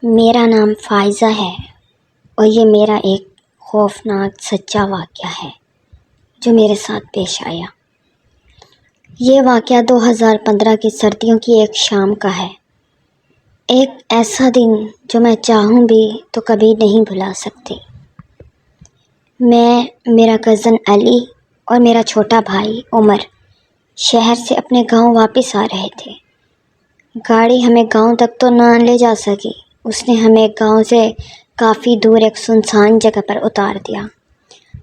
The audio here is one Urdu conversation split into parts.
میرا نام فائزہ ہے اور یہ میرا ایک خوفناک سچا واقعہ ہے جو میرے ساتھ پیش آیا۔ یہ واقعہ 2015 کی سردیوں کی ایک شام کا ہے، ایک ایسا دن جو میں چاہوں بھی تو کبھی نہیں بھلا سکتی۔ میں، میرا کزن علی اور میرا چھوٹا بھائی عمر شہر سے اپنے گاؤں واپس آ رہے تھے۔ گاڑی ہمیں گاؤں تک تو نہ لے جا سکی، اس نے ہمیں گاؤں سے کافی دور ایک سنسان جگہ پر اتار دیا۔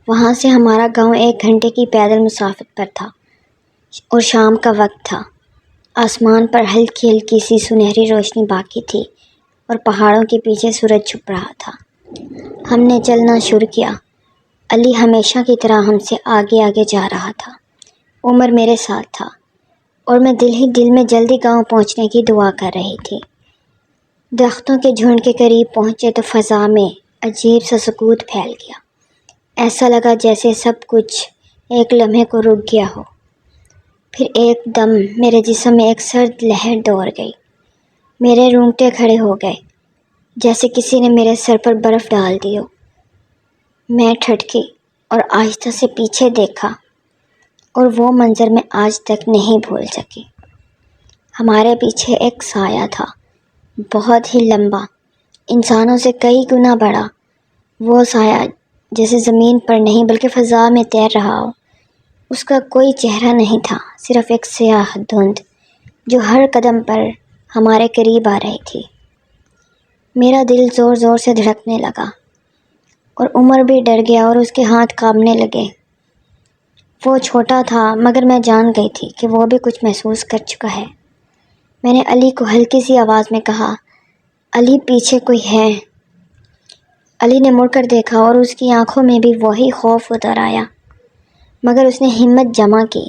وہاں سے ہمارا گاؤں 1 گھنٹے کی پیدل مسافت پر تھا اور شام کا وقت تھا۔ آسمان پر ہلکی ہلکی سی سنہری روشنی باقی تھی اور پہاڑوں کے پیچھے سورج چھپ رہا تھا۔ ہم نے چلنا شروع کیا۔ علی ہمیشہ کی طرح ہم سے آگے آگے جا رہا تھا۔ عمر میرے ساتھ تھا اور میں دل ہی دل میں جلدی گاؤں پہنچنے کی دعا کر رہی تھی۔ درختوں کے جھنڈ کے قریب پہنچے تو فضا میں عجیب سا سکوت پھیل گیا۔ ایسا لگا جیسے سب کچھ ایک لمحے کو رک گیا ہو۔ پھر ایک دم میرے جسم میں ایک سرد لہر دوڑ گئی۔ میرے رونگٹے کھڑے ہو گئے، جیسے کسی نے میرے سر پر برف ڈال دی ہو۔ میں ٹھٹکی اور آہستہ سے پیچھے دیکھا اور وہ منظر میں آج تک نہیں بھول سکی۔ ہمارے پیچھے ایک سایہ تھا، بہت ہی لمبا، انسانوں سے کئی گنا بڑا۔ وہ سایہ جیسے زمین پر نہیں بلکہ فضا میں تیر رہا ہو۔ اس کا کوئی چہرہ نہیں تھا، صرف ایک سیاہ دھند جو ہر قدم پر ہمارے قریب آ رہی تھی۔ میرا دل زور زور سے دھڑکنے لگا اور عمر بھی ڈر گیا اور اس کے ہاتھ کانپنے لگے۔ وہ چھوٹا تھا مگر میں جان گئی تھی کہ وہ بھی کچھ محسوس کر چکا ہے۔ میں نے علی کو ہلکی سی آواز میں کہا، علی پیچھے کوئی ہے۔ علی نے مڑ کر دیکھا اور اس کی آنکھوں میں بھی وہی خوف اتر آیا، مگر اس نے ہمت جمع کی۔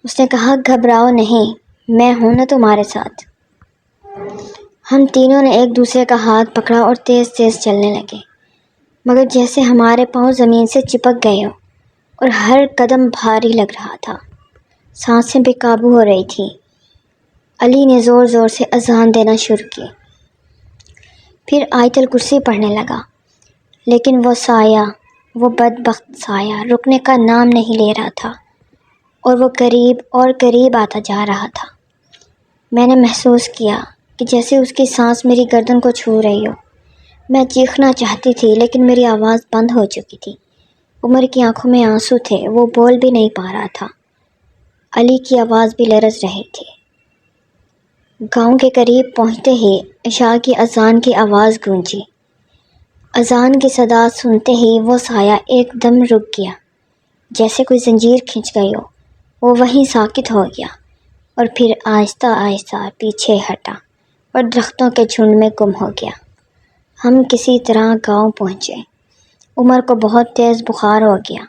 اس نے کہا، گھبراؤ نہیں، میں ہوں نا تمہارے ساتھ۔ ہم تینوں نے ایک دوسرے کا ہاتھ پکڑا اور تیز تیز چلنے لگے، مگر جیسے ہمارے پاؤں زمین سے چپک گئے ہوں اور ہر قدم بھاری لگ رہا تھا۔ سانسیں بے قابو ہو رہی تھیں۔ علی نے زور زور سے اذان دینا شروع کی، پھر آیت الکرسی پڑھنے لگا، لیکن وہ سایہ، وہ بدبخت سایہ رکنے کا نام نہیں لے رہا تھا اور وہ قریب اور قریب آتا جا رہا تھا۔ میں نے محسوس کیا کہ جیسے اس کی سانس میری گردن کو چھو رہی ہو۔ میں چیخنا چاہتی تھی لیکن میری آواز بند ہو چکی تھی۔ عمر کی آنکھوں میں آنسو تھے، وہ بول بھی نہیں پا رہا تھا۔ علی کی آواز بھی لرز رہی تھی۔ گاؤں کے قریب پہنچتے ہی عشاء کی اذان کی آواز گونجی۔ اذان کی صدا سنتے ہی وہ سایہ ایک دم رک گیا، جیسے کوئی زنجیر کھنچ گئی ہو۔ وہ وہیں ساکت ہو گیا اور پھر آہستہ آہستہ پیچھے ہٹا اور درختوں کے جھنڈ میں گم ہو گیا۔ ہم کسی طرح گاؤں پہنچے۔ عمر کو بہت تیز بخار ہو گیا۔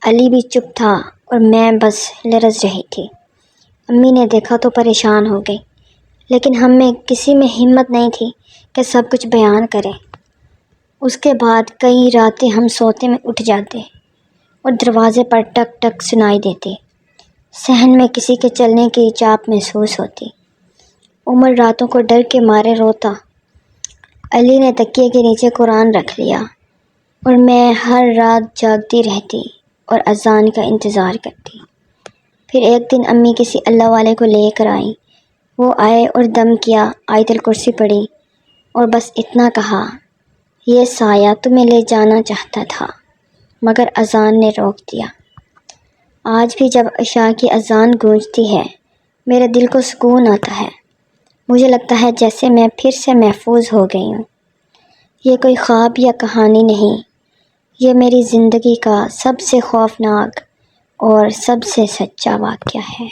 علی بھی چپ تھا اور میں بس لرز رہی تھی۔ امی نے دیکھا تو پریشان ہو گئی، لیکن ہم میں کسی میں ہمت نہیں تھی کہ سب کچھ بیان کریں۔ اس کے بعد کئی راتیں ہم سوتے میں اٹھ جاتے اور دروازے پر ٹک ٹک سنائی دیتی۔ صحن میں کسی کے چلنے کی چاپ محسوس ہوتی۔ عمر راتوں کو ڈر کے مارے روتا۔ علی نے تکیے کے نیچے قرآن رکھ لیا اور میں ہر رات جاگتی رہتی اور اذان کا انتظار کرتی۔ پھر ایک دن امی کسی اللہ والے کو لے کر آئیں۔ وہ آئے اور دم کیا، آیت الکرسی پڑھی اور بس اتنا کہا، یہ سایہ تمہیں لے جانا چاہتا تھا مگر اذان نے روک دیا۔ آج بھی جب عشاء کی اذان گونجتی ہے میرے دل کو سکون آتا ہے۔ مجھے لگتا ہے جیسے میں پھر سے محفوظ ہو گئی ہوں۔ یہ کوئی خواب یا کہانی نہیں، یہ میری زندگی کا سب سے خوفناک اور سب سے سچا واقعہ ہے۔